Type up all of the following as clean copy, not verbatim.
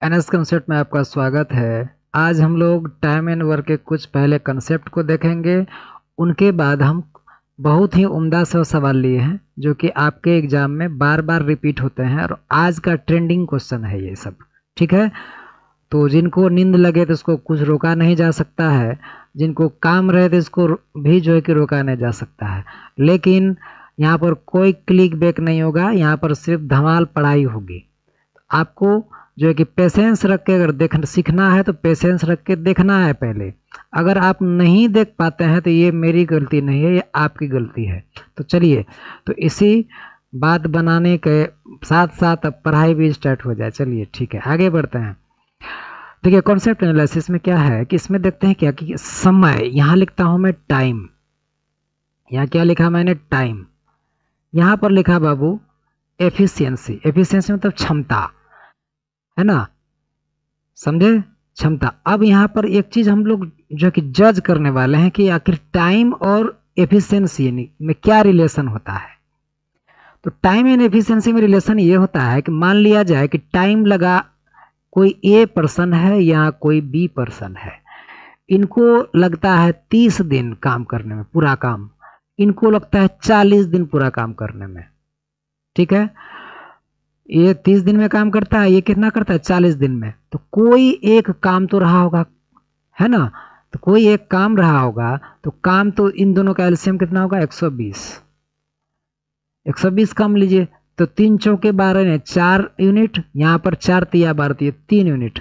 NS concept में आपका स्वागत है। आज हम लोग टाइम एंड वर्क के कुछ पहले कंसेप्ट को देखेंगे। उनके बाद हम बहुत ही उम्दा सा सवाल लिए हैं जो कि आपके एग्जाम में बार बार रिपीट होते हैं और आज का ट्रेंडिंग क्वेश्चन है ये सब। ठीक है, तो जिनको नींद लगे तो इसको कुछ रोका नहीं जा सकता है, जिनको काम रहे तो इसको भी जो है कि रोका नहीं जा सकता है। लेकिन यहाँ पर कोई क्लिक बैक नहीं होगा, यहाँ पर सिर्फ धमाल पढ़ाई होगी। आपको जो है कि पेशेंस रख के अगर सीखना है तो पेशेंस रख के देखना है पहले। अगर आप नहीं देख पाते हैं तो ये मेरी गलती नहीं है, ये आपकी गलती है। तो चलिए, तो इसी बात बनाने के साथ साथ अब पढ़ाई भी स्टार्ट हो जाए। चलिए ठीक है, आगे बढ़ते हैं। देखिए कॉन्सेप्ट एनालिसिस में क्या है कि इसमें देखते हैं क्या कि समय, यहाँ लिखता हूँ मैं टाइम। यहाँ क्या लिखा मैंने? टाइम। यहाँ पर लिखा बाबू एफिशिएंसी। एफिशिएंसी मतलब क्षमता, है ना, समझे? क्षमता। अब यहाँ पर एक चीज हम लोग जो कि जज करने वाले हैं कि आखिर टाइम और एफिशिएंसी में क्या रिलेशन होता है। तो टाइम एंड एफिशिएंसी में रिलेशन ये होता है कि मान लिया जाए कि टाइम लगा, कोई ए पर्सन है या कोई बी पर्सन है, इनको लगता है 30 दिन काम करने में, पूरा काम। इनको लगता है 40 दिन पूरा काम करने में। ठीक है, ये 30 दिन में काम करता है, ये कितना करता है? 40 दिन में। तो कोई एक काम तो रहा होगा, है ना? तो कोई एक काम रहा होगा, तो काम तो इन दोनों का एलसीएम कितना होगा? 120। 120 काम लीजिए, तो 3 चौके 12 ने 4 यूनिट, यहाँ पर 4 तिया 12 3 यूनिट,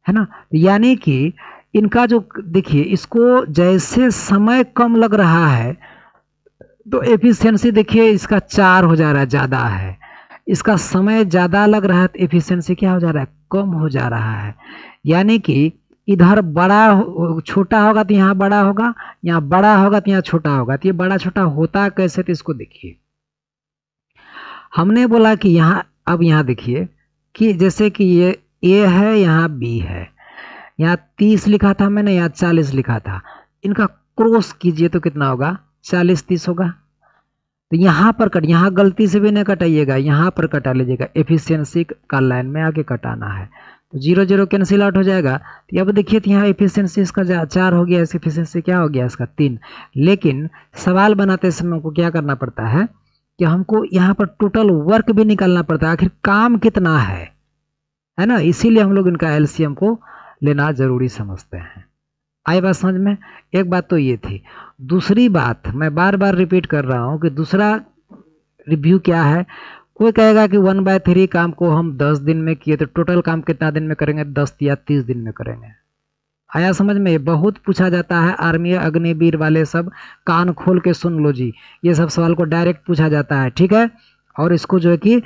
है ना? यानी कि इनका जो, देखिए इसको जैसे समय कम लग रहा है तो एफिशिएंसी देखिए इसका 4 हो जा रहा है, ज़्यादा है। इसका समय ज़्यादा लग रहा है तो एफिशिएंसी क्या हो जा रहा है? कम हो जा रहा है। यानी कि इधर बड़ा छोटा होगा तो यहाँ बड़ा होगा, यहाँ बड़ा होगा तो यहाँ छोटा होगा। तो ये बड़ा छोटा होता कैसे? तो इसको देखिए, हमने बोला कि यहाँ, अब यहाँ देखिए कि जैसे कि ये ए है, यहाँ बी है, यहाँ 30 लिखा था मैंने, यहाँ 40 लिखा था। इनका क्रॉस कीजिए तो कितना होगा? 40 30 होगा। तो यहाँ पर कट, यहाँ गलती से भी नहीं कटाइएगा, यहाँ पर कटा लीजिएगा। एफिशिएंसी का लाइन में आगे कटाना है तो 0 0 कैंसिल आउट हो जाएगा। तो अब देखिए तो यहाँ एफिशिएंसी इसका 4 हो गया, इसकी एफिशिएंसी क्या हो गया? इसका 3। लेकिन सवाल बनाते समय हमको क्या करना पड़ता है कि हमको यहाँ पर टोटल वर्क भी निकालना पड़ता है, आखिर काम कितना है ना? इसीलिए हम लोग इनका एलसीएम को लेना जरूरी समझते हैं। आई बात समझ में? एक बात तो ये थी। दूसरी बात मैं बार बार रिपीट कर रहा हूं कि दूसरा रिव्यू क्या है। कोई कहेगा कि 1/3 काम को हम 10 दिन में किए तो टोटल काम कितना दिन में करेंगे? 10 या 30 दिन में करेंगे। आया समझ में? ये बहुत पूछा जाता है, आर्मी अग्निवीर वाले सब कान खोल के सुन लो जी, ये सब सवाल को डायरेक्ट पूछा जाता है। ठीक है, और इसको जो है कि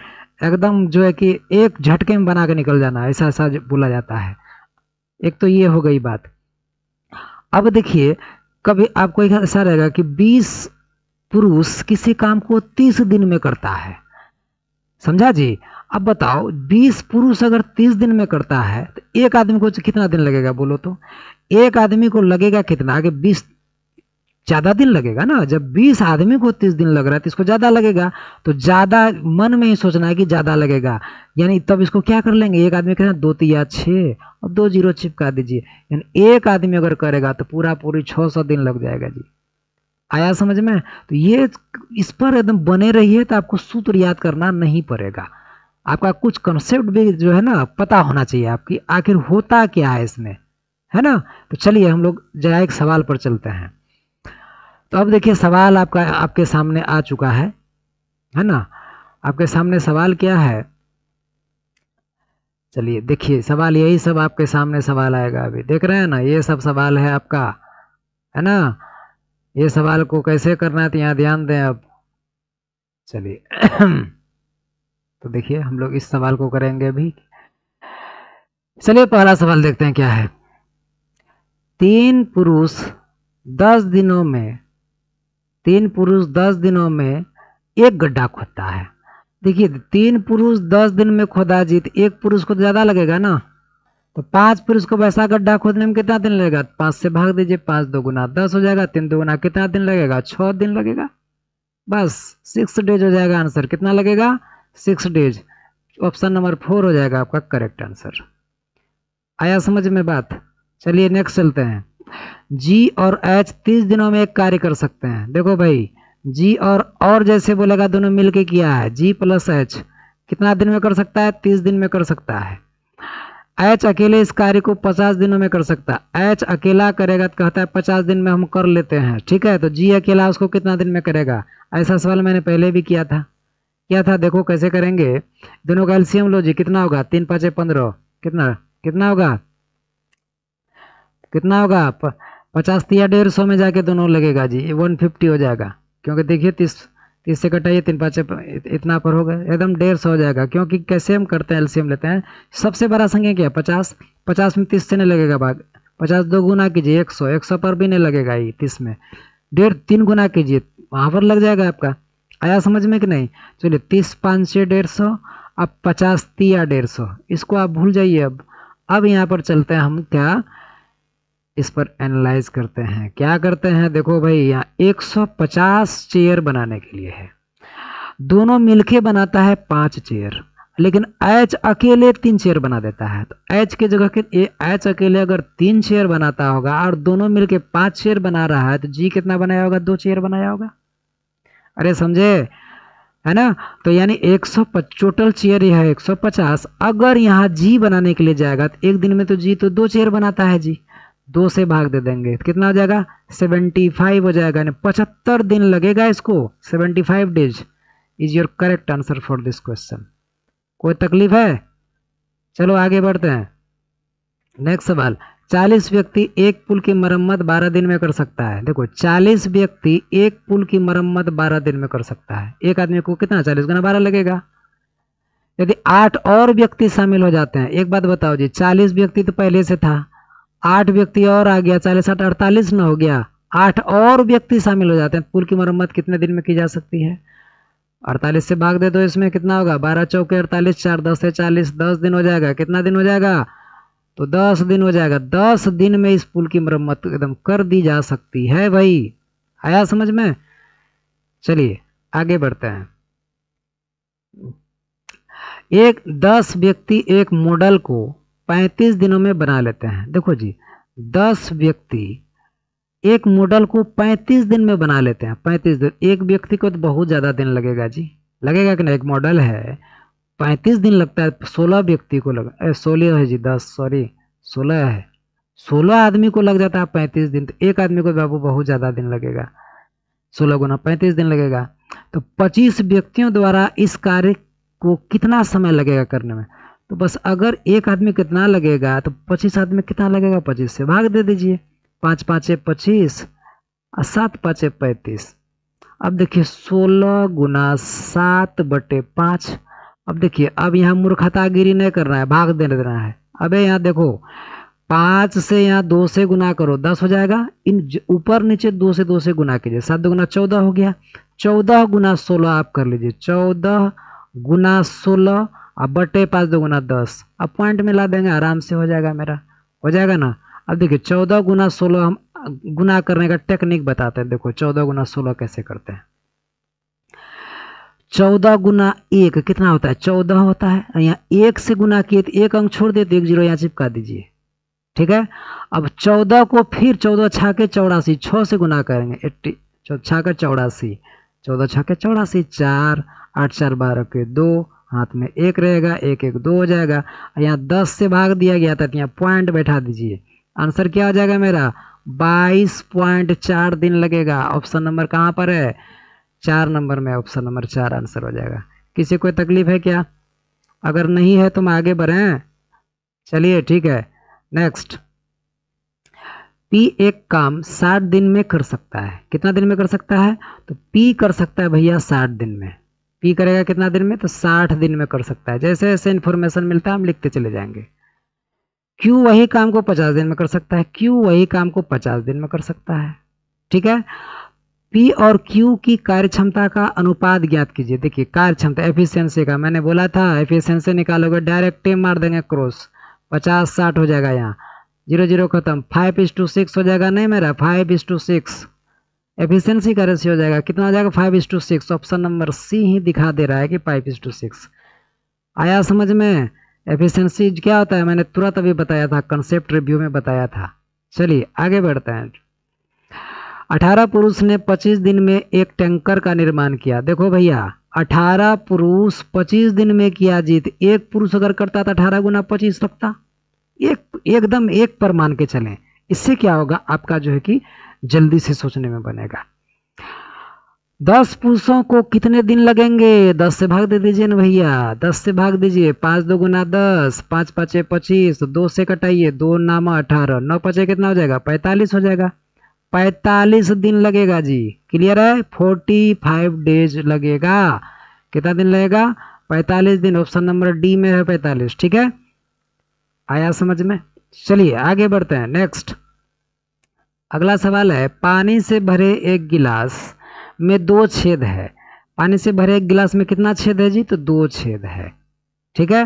एकदम जो है कि एक झटके में बना के निकल जाना, ऐसा ऐसा बोला जाता है। एक तो ये हो गई बात। अब देखिए, कभी आपको एक ऐसा रहेगा कि 20 पुरुष किसी काम को 30 दिन में करता है, समझा जी? अब बताओ 20 पुरुष अगर 30 दिन में करता है तो एक आदमी को कितना दिन लगेगा? बोलो तो एक आदमी को लगेगा कितना? कि 20 ज्यादा दिन लगेगा ना। जब 20 आदमी को 30 दिन लग रहा है तो इसको ज्यादा लगेगा। तो ज्यादा मन में ही सोचना है कि ज्यादा लगेगा, यानी तब इसको क्या कर लेंगे? एक आदमी कहना 2 तिया 6 और 2 0 चिपका दीजिए, यानी एक आदमी अगर करेगा तो पूरी 600 दिन लग जाएगा जी। आया समझ में? तो ये इस पर एकदम बने रहिए तो आपको सूत्र याद करना नहीं पड़ेगा। आपका कुछ कंसेप्ट भी जो है ना पता होना चाहिए आपकी, आखिर होता क्या है इसमें, है ना? तो चलिए हम लोग जरा एक सवाल पर चलते हैं। तो अब देखिए सवाल आपका आपके सामने आ चुका है ना? आपके सामने सवाल क्या है? चलिए देखिए, सवाल यही सब आपके सामने सवाल आएगा। अभी देख रहे हैं ना, ये सब सवाल है आपका, है ना? ये सवाल को कैसे करना है तो यहाँ ध्यान दें। अब चलिए तो देखिए हम लोग इस सवाल को करेंगे अभी। चलिए पहला सवाल देखते हैं क्या है। 3 पुरुष 10 दिनों में 3 पुरुष 10 दिनों में एक गड्ढा खोदता है। देखिए 3 पुरुष 10 दिन में खोदा जी, तो एक पुरुष को ज्यादा लगेगा ना। तो 5 पुरुष को वैसा गड्ढा खोदने में कितना दिन लगेगा? 5 से भाग दीजिए, 5 2 गुना 10 हो जाएगा, 3 2 गुना कितना दिन लगेगा? 6 दिन लगेगा। बस 6 डेज हो जाएगा आंसर। कितना लगेगा? 6 डेज। ऑप्शन नंबर 4 हो जाएगा आपका करेक्ट आंसर। आया समझ में बात? चलिए नेक्स्ट चलते हैं। जी और एच 30 दिनों में एक कार्य कर सकते हैं। देखो भाई, जी और जैसे बोलेगा दोनों मिलके किया है, जी प्लस एच कितना दिन में कर सकता है? 30 दिन में कर सकता है। एच अकेले इस कार्य को 50 दिनों में कर सकता है। एच अकेला करेगा तो कहता है 50 दिन में हम कर लेते हैं, ठीक है। तो जी अकेला उसको कितना दिन में करेगा? ऐसा सवाल मैंने पहले भी किया था। देखो कैसे करेंगे। दोनों का एलसीएम लो जी, कितना होगा? 3 5 15, कितना कितना होगा? कितना होगा? 50 या 150 में जाके दोनों लगेगा जी, 150 हो जाएगा। क्योंकि देखिए 30 से कटाइए, 3 5 इतना पर होगा, एकदम 150 हो जाएगा। क्योंकि कैसे हम करते हैं, एलसीएम लेते हैं। सबसे बड़ा संख्या क्या है? 50। 50 में 30 से नहीं लगेगा भाग। 50 2 गुना कीजिए 100, 100 पर भी नहीं लगेगा ये 30 में। 3 गुना कीजिए, वहाँ पर लग जाएगा आपका। आया समझ में कि नहीं? चलिए 30 5 से 150, अब 50 3 या 150, इसको आप भूल जाइए। अब यहाँ पर चलते हैं हम, क्या इस पर एनालाइज करते हैं। क्या करते हैं? देखो भाई, यहाँ 150 चेयर बनाने के लिए है, दोनों मिलके बनाता है 5 चेयर, लेकिन एच अकेले 3 चेयर बना देता है। तो एच के जगह के एच अकेले अगर 3 चेयर बनाता होगा और दोनों मिलके 5 चेयर बना रहा है, तो जी कितना बनाया होगा? 2 चेयर बनाया होगा। अरे समझे, है ना? तो यानी 150 टोटल चेयर यह है 150। अगर यहाँ जी बनाने के लिए जाएगा तो एक दिन में तो जी तो 2 चेयर बनाता है जी, 2 से भाग दे देंगे तो कितना हो जाएगा? 75 हो जाएगा। यानी 75 दिन लगेगा इसको। 75 days is your correct answer for this question. कोई तकलीफ है? चलो आगे बढ़ते हैं। नेक्स्ट सवाल, 40 व्यक्ति एक पुल की मरम्मत 12 दिन में कर सकता है। देखो 40 व्यक्ति एक पुल की मरम्मत 12 दिन में कर सकता है। एक आदमी को कितना? 40 गुना 12 लगेगा। यदि 8 और व्यक्ति शामिल हो जाते हैं, एक बात बताओ जी, 40 व्यक्ति तो पहले से था, 8 व्यक्ति और आ गया, 40 8 48 न हो गया। 8 और व्यक्ति शामिल हो जाते हैं, पुल की मरम्मत कितने दिन में की जा सकती है? 48 से भाग दे दो, इसमें कितना होगा? 12 चौके 48, 4 10 से 40, 10 दिन हो जाएगा। कितना दिन हो जाएगा? तो 10 दिन हो जाएगा। 10 दिन में इस पुल की मरम्मत एकदम कर दी जा सकती है भाई। आया समझ में? चलिए आगे बढ़ते हैं। 10 व्यक्ति एक मॉडल को 35 दिनों में बना लेते हैं। देखो जी, 10 व्यक्ति एक मॉडल को 35 दिन में बना लेते हैं। 35 दिन, एक व्यक्ति को तो बहुत ज़्यादा दिन लगेगा जी, लगेगा कि नहीं? एक मॉडल है 35 दिन लगता है। 16 व्यक्ति को लगा, 16 है जी, 10 सॉरी 16 है। 16 आदमी को लग जाता है 35 दिन, तो एक आदमी को बाबू बहुत ज़्यादा दिन लगेगा। 16 गुना 35 दिन लगेगा। तो 25 व्यक्तियों द्वारा इस कार्य को कितना समय लगेगा करने में? तो बस अगर एक आदमी कितना लगेगा तो 25 आदमी कितना लगेगा? 25 से भाग दे दीजिए। 5 5 25 और 7 5 35। अब देखिए 16 गुना 7/5। अब देखिए, अब यहाँ मूर्खतागिरी नहीं करना है, भाग दे देना है। अबे यहाँ देखो, 5 से यहाँ 2 से गुना करो, 10 हो जाएगा। इन ऊपर नीचे 2 से गुना कीजिए, 7 2 गुना 14 हो गया। 14 गुना 16 आप कर लीजिए, 14 गुना 16 अब बटे 5 2 गुना 10। अब पॉइंट में ला देंगे, आराम से हो जाएगा मेरा, हो जाएगा ना। अब देखिए 14 गुना 16 हम गुना करने का टेक्निक बताते हैं। देखो 14 गुना 16 कैसे करते हैं। 14 गुना 1 कितना होता है? 14 होता है। यहाँ 1 से गुना किए तो 1 अंक छोड़ देते, 1 0 यहाँ चिपका दीजिए, ठीक है। अब 14 को फिर 14 छाके 84, 6 से गुना करेंगे, 80 छाके 84, 14 छाके 84, 4 8 4 12 के 2, हाथ में 1 रहेगा, 1 1 2 हो जाएगा। यहाँ 10 से भाग दिया गया था, यहाँ पॉइंट बैठा दीजिए। आंसर क्या हो जाएगा मेरा? 22.4 दिन लगेगा। ऑप्शन नंबर कहाँ पर है? 4 नंबर में, ऑप्शन नंबर 4 आंसर हो जाएगा। किसी कोई तकलीफ है क्या? अगर नहीं है तो हम आगे बढ़ें। चलिए ठीक है। नेक्स्ट, पी एक काम 60 दिन में कर सकता है। कितना दिन में कर सकता है? तो पी कर सकता है भैया 60 दिन में। पी करेगा कितना दिन में? तो 60 दिन में कर सकता है। जैसे जैसे इन्फॉर्मेशन मिलता है हम लिखते चले जाएंगे। क्यू वही काम को 50 दिन में कर सकता है। क्यू वही काम को 50 दिन में कर सकता है, ठीक है। पी और क्यू की कार्यक्षमता का अनुपात ज्ञात कीजिए। देखिए कार्यक्षमता एफिशिएंसी का मैंने बोला था, एफिशिएंसी निकालोगे डायरेक्ट मार देंगे क्रॉस, 50 60 हो जाएगा। यहाँ 0 0 खत्म, 5:6 हो जाएगा। नहीं मेरा 5:6 एफिशिएंसी का रेशियो हो जाएगा। कितना हो जाएगा? 5:6। ऑप्शन नंबर सी ही दिखा दे रहा है कि 5:6। आया समझ में? एफिशिएंसी क्या होता है मैंने तुरंत अभी बताया था, कंसेप्ट रिव्यू में बताया था। चलिए आगे बढ़ते हैं। 18 पुरुष ने 25 दिन में एक टैंकर का निर्माण किया। देखो भैया 18 पुरुष 25 दिन में किया जीत, एक पुरुष अगर करता था 18 गुना 25 लगता, एकदम एक पर मान के चलें। इससे क्या होगा आपका जो है कि जल्दी से सोचने में बनेगा। 10 पुरुषों को कितने दिन लगेंगे? 10 से भाग दे दीजिए ना भैया, 10 से भाग दीजिए, 5 2 गुना 10, 5 5 25, 2 से कटाइए, 2 नामा 18, 9 5 कितना हो जाएगा? 45 हो जाएगा। 45 दिन लगेगा जी। क्लियर है? 45 डेज लगेगा। कितना दिन लगेगा? 45 दिन। ऑप्शन नंबर डी में है 45। ठीक है, आया समझ में? चलिए आगे बढ़ते हैं। नेक्स्ट अगला सवाल है, पानी से भरे एक गिलास में 2 छेद है। पानी से भरे एक गिलास में कितना छेद है जी? तो 2 छेद है। ठीक है,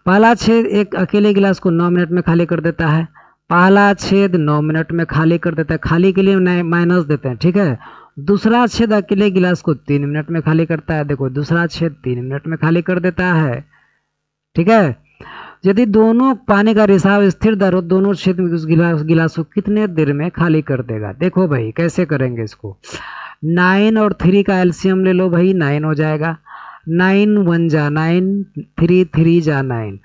पहला छेद एक अकेले गिलास को 9 मिनट में खाली कर देता है। पहला छेद 9 मिनट में खाली कर देता है, खाली के लिए माइनस देते हैं। ठीक है, दूसरा छेद अकेले गिलास को 3 मिनट में खाली करता है। देखो दूसरा छेद 3 मिनट में खाली कर देता है। ठीक है, यदि दोनों पानी का रिसाव स्थिर दर हो, दोनों छेद में उस गिलास को कितने देर में खाली कर देगा? देखो भाई कैसे करेंगे इसको। 9 और 3 का एलसीएम ले लो भाई, 9 हो जाएगा। 9 1 जा 9, 3 3 जा 9।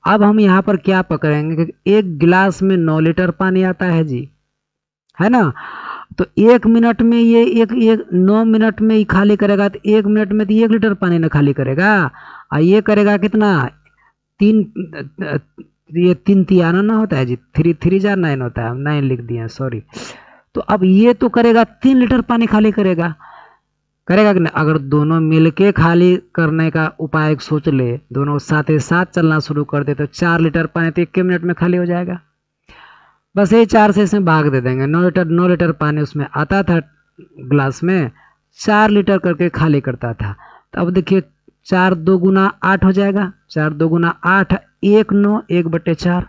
अब हम यहाँ पर क्या पकड़ेंगे कि एक गिलास में 9 लीटर पानी आता है जी, है ना? तो 1 मिनट में ये एक 9 मिनट में ही खाली करेगा, तो 1 मिनट में तो 1 लीटर पानी ना खाली करेगा। और ये करेगा कितना? 3, ये 3 तियाना ना होता है जी, 3 3 जा 9 होता है, 9 लिख दिया सॉरी। तो अब ये तो करेगा 3 लीटर पानी खाली करेगा कि नहीं? अगर दोनों मिलके खाली करने का उपाय सोच ले, दोनों साथ ही साथ चलना शुरू कर दे, तो 4 लीटर पानी तो 1 मिनट में खाली हो जाएगा। बस ये 4 से इसमें भाग दे देंगे। 9 लीटर पानी उसमें आता था ग्लास में, 4 लीटर करके खाली करता था। तो अब देखिए 4 2 गुना 8 हो जाएगा। 4 2 गुना 8, 1 9 1/4,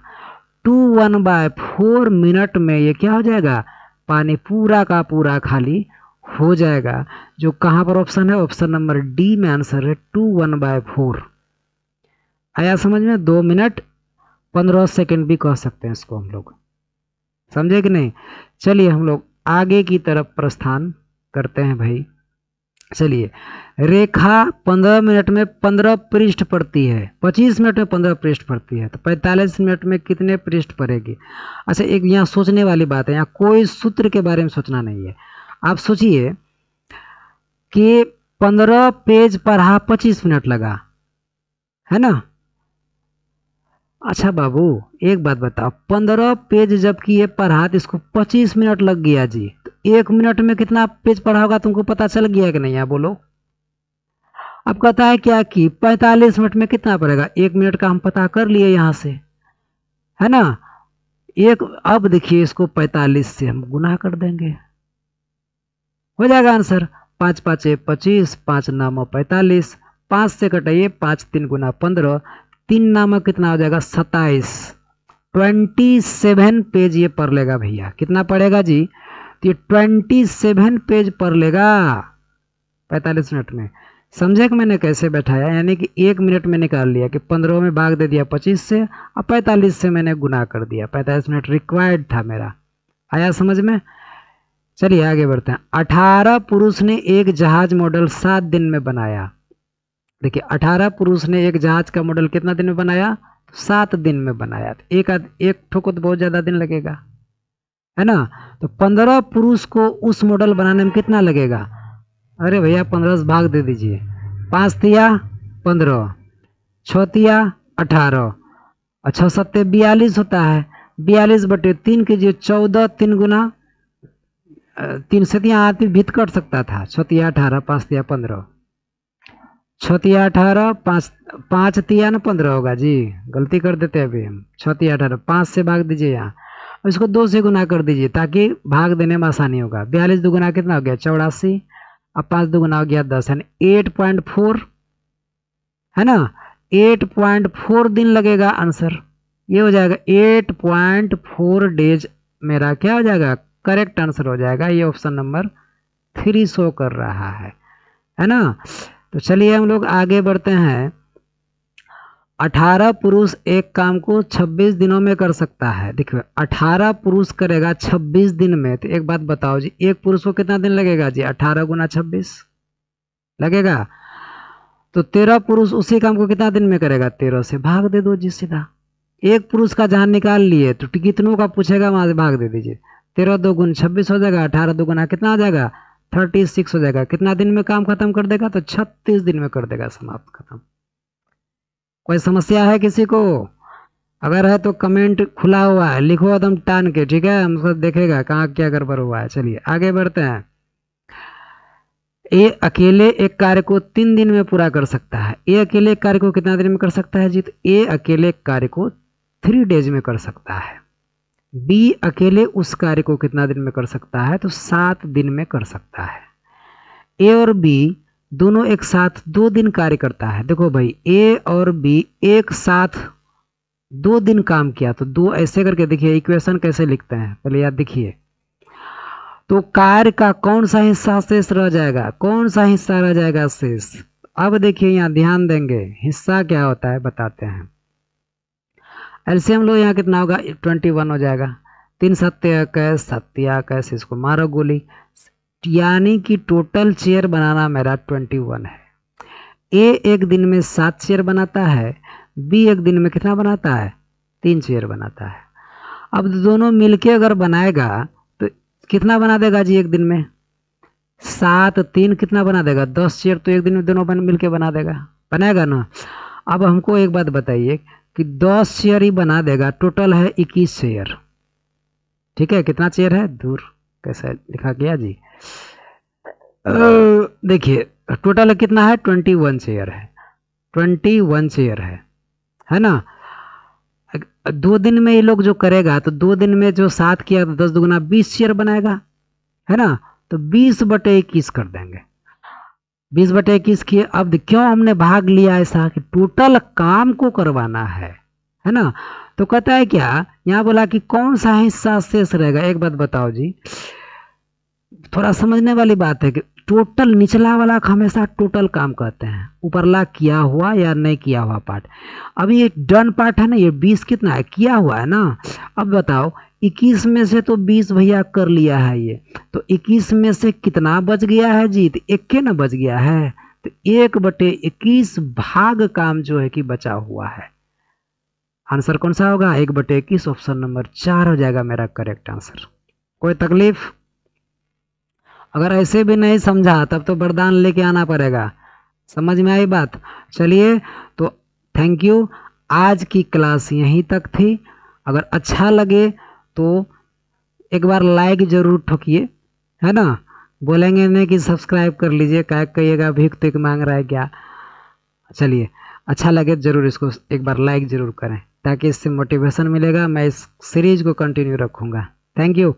2 1/4 मिनट में ये क्या हो जाएगा? पानी पूरा का पूरा खाली हो जाएगा। जो कहाँ पर ऑप्शन है? ऑप्शन नंबर डी में आंसर है 2 1/4। आया समझ में? 2 मिनट 15 सेकंड भी कह सकते हैं इसको हम लोग, समझे कि नहीं? चलिए हम लोग आगे की तरफ प्रस्थान करते हैं भाई। चलिए, रेखा 15 मिनट में 15 पृष्ठ पड़ती है, 25 मिनट में 15 पृष्ठ पड़ती है, तो 45 मिनट में कितने पृष्ठ पड़ेगी? अच्छा, एक यहाँ सोचने वाली बात है, यहाँ कोई सूत्र के बारे में सोचना नहीं है। आप सोचिए कि 15 पेज पढ़ा 25 मिनट लगा, है ना? अच्छा बाबू एक बात बताओ, 15 पेज जबकि ये पढ़ा तो इसको 25 मिनट लग गया जी, तो 1 मिनट में कितना पेज पढ़ा होगा तुमको पता चल गया कि नहीं? यहाँ बोलो। अब कहता है क्या कि 45 मिनट में कितना पड़ेगा? 1 मिनट का हम पता कर लिए यहाँ से, है ना? अब देखिए इसको 45 से हम गुना कर देंगे, हो जाएगा आंसर। 5 5 25, 5 9 45, 5 से कटाइए, 5 3 गुना 15, 3 नामक कितना हो जाएगा? 27। 27 पेज ये पढ़ लेगा भैया। कितना पढ़ेगा जी? तो ये 27 पेज पढ़ लेगा 45 मिनट में। समझे कि मैंने कैसे बैठाया? यानी कि 1 मिनट में निकाल लिया कि 15 में भाग दे दिया 25 से, और 45 से मैंने गुना कर दिया। 45 मिनट रिक्वायर्ड था मेरा। आया समझ में? चलिए आगे बढ़ते हैं। 18 पुरुष ने एक जहाज मॉडल 7 दिन में बनाया। देखिए 18 पुरुष ने एक जहाज का मॉडल कितना दिन में बनाया? 7 दिन में बनाया। एक ठोक तो बहुत ज़्यादा दिन लगेगा, है ना? तो 15 पुरुष को उस मॉडल बनाने में कितना लगेगा? अरे भैया 15 से भाग दे दीजिए। 5 तिया 15, 6 तिया 18, और 6 7 42 होता है। 42/3 कीजिए, 14, 3 गुना 3 से यहाँ आदमी भीत कट सकता था। 6 तिया 18, 5 तिया 15, 6 तिया 18, 5 तिया ना 15 होगा जी, गलती कर देते हैं अभी हम। 6 तिया 18, 5 से भाग दीजिए यहाँ, और इसको 2 से गुना कर दीजिए ताकि भाग देने में आसानी होगा। 42 दुगुना कितना हो गया? 84, अब 5 दुगुना हो गया 10, यानी 8.4, है ना? 8.4 दिन लगेगा आंसर। ये हो जाएगा 8.4 डेज मेरा क्या हो जाएगा? करेक्ट आंसर हो जाएगा। ये ऑप्शन नंबर 3 शो कर रहा है ना? तो चलिए हम लोग आगे बढ़ते हैं। 18 पुरुष एक काम को 26 दिनों में कर सकता है। देखिए 18 पुरुष करेगा 26 दिन में, तो एक बात बताओ जी, एक पुरुष को कितना दिन लगेगा जी? 18 गुना 26 लगेगा। तो 13 पुरुष उसी काम को कितना दिन में करेगा? 13 से भाग दे दो जी सीधा। एक पुरुष का जहां निकाल लिए तो कितनों का पूछेगा, वहां से भाग दे दीजिए। 13 2 गुना 26 हो जाएगा, 18 2 गुना कितना आ जाएगा? 36 हो जाएगा। कितना दिन में काम खत्म कर देगा? तो 36 दिन में कर देगा समाप्त, खत्म। कोई समस्या है किसी को? अगर है तो कमेंट खुला हुआ है, लिखो एकदम टान के, ठीक है? हम सब देखेगा कहाँ क्या गड़बड़ हुआ है। चलिए आगे बढ़ते हैं। ए अकेले एक कार्य को 3 दिन में पूरा कर सकता है। ए अकेले एक कार्य को कितना दिन में कर सकता है जी? तो ए अकेले एक कार्य को 3 डेज में कर सकता है। बी अकेले उस कार्य को कितना दिन में कर सकता है? तो 7 दिन में कर सकता है। ए और बी दोनों एक साथ 2 दिन कार्य करता है। देखो भाई, ए और बी एक साथ 2 दिन काम किया, तो 2 ऐसे करके देखिए इक्वेशन कैसे लिखते हैं, पहले याद देखिए। तो कार्य का कौन सा हिस्सा शेष रह जाएगा? कौन सा हिस्सा रह जाएगा शेष? अब देखिए यहाँ ध्यान देंगे, हिस्सा क्या होता है बताते हैं। एलसीएम लो, यहाँ कितना होगा? 21 हो जाएगा। 3 सत्य 21, सत्या 21, इसको मारो गोली। यानी कि टोटल चेयर बनाना मेरा 21 है। ए एक दिन में 7 चेयर बनाता है, बी एक दिन में कितना बनाता है? 3 चेयर बनाता है। अब दोनों मिलके अगर बनाएगा तो कितना बना देगा जी एक दिन में? 7 3 कितना बना देगा? 10 चेयर तो एक दिन में दोनों मिलके बना देगा, बनाएगा ना। अब हमको एक बात बताइए कि 10 चेयर ही बना देगा, टोटल है 21 चेयर, ठीक है? कितना चेयर है? दूर कैसे लिखा गया जी? देखिए टोटल कितना है? 21 चेयर है, 21 चेयर है ना? 2 दिन में ये लोग जो करेगा, तो 2 दिन में जो 7 किया तो 10 दुगुना 20 चेयर बनाएगा, है ना? तो 20/21 कर देंगे। 20/21 किए। अब क्यों हमने भाग लिया ऐसा कि टोटल काम को करवाना है ना? तो कहता है क्या, यहाँ बोला कि कौन सा हिस्सा शेष रहेगा। एक बात बताओ जी, थोड़ा समझने वाली बात है कि टोटल निचला वाला हमेशा टोटल काम कहते हैं, ऊपरला किया हुआ या नहीं किया हुआ पार्ट। अभी ये डन पार्ट है ना, ये 20 कितना है? किया हुआ है ना। अब बताओ 21 में से तो 20 भैया कर लिया है ये, तो 21 में से कितना बच गया है जी? तो 1 के ना बच गया है, तो 1/21 भाग काम जो है कि बचा हुआ है। आंसर कौन सा होगा? 1/21, ऑप्शन नंबर 4 हो जाएगा मेरा करेक्ट आंसर। कोई तकलीफ? अगर ऐसे भी नहीं समझा तब तो वरदान लेके आना पड़ेगा। समझ में आई बात? चलिए तो थैंक यू। आज की क्लास यहीं तक थी। अगर अच्छा लगे तो एक बार लाइक जरूर ठोकिए, है ना? बोलेंगे नहीं कि सब्सक्राइब कर लीजिए, क्या कहिएगा भीख तो मांग रहा है क्या? चलिए अच्छा लगे जरूर इसको एक बार लाइक जरूर करें, ताकि इससे मोटिवेशन मिलेगा, मैं इस सीरीज को कंटिन्यू रखूँगा। Thank you.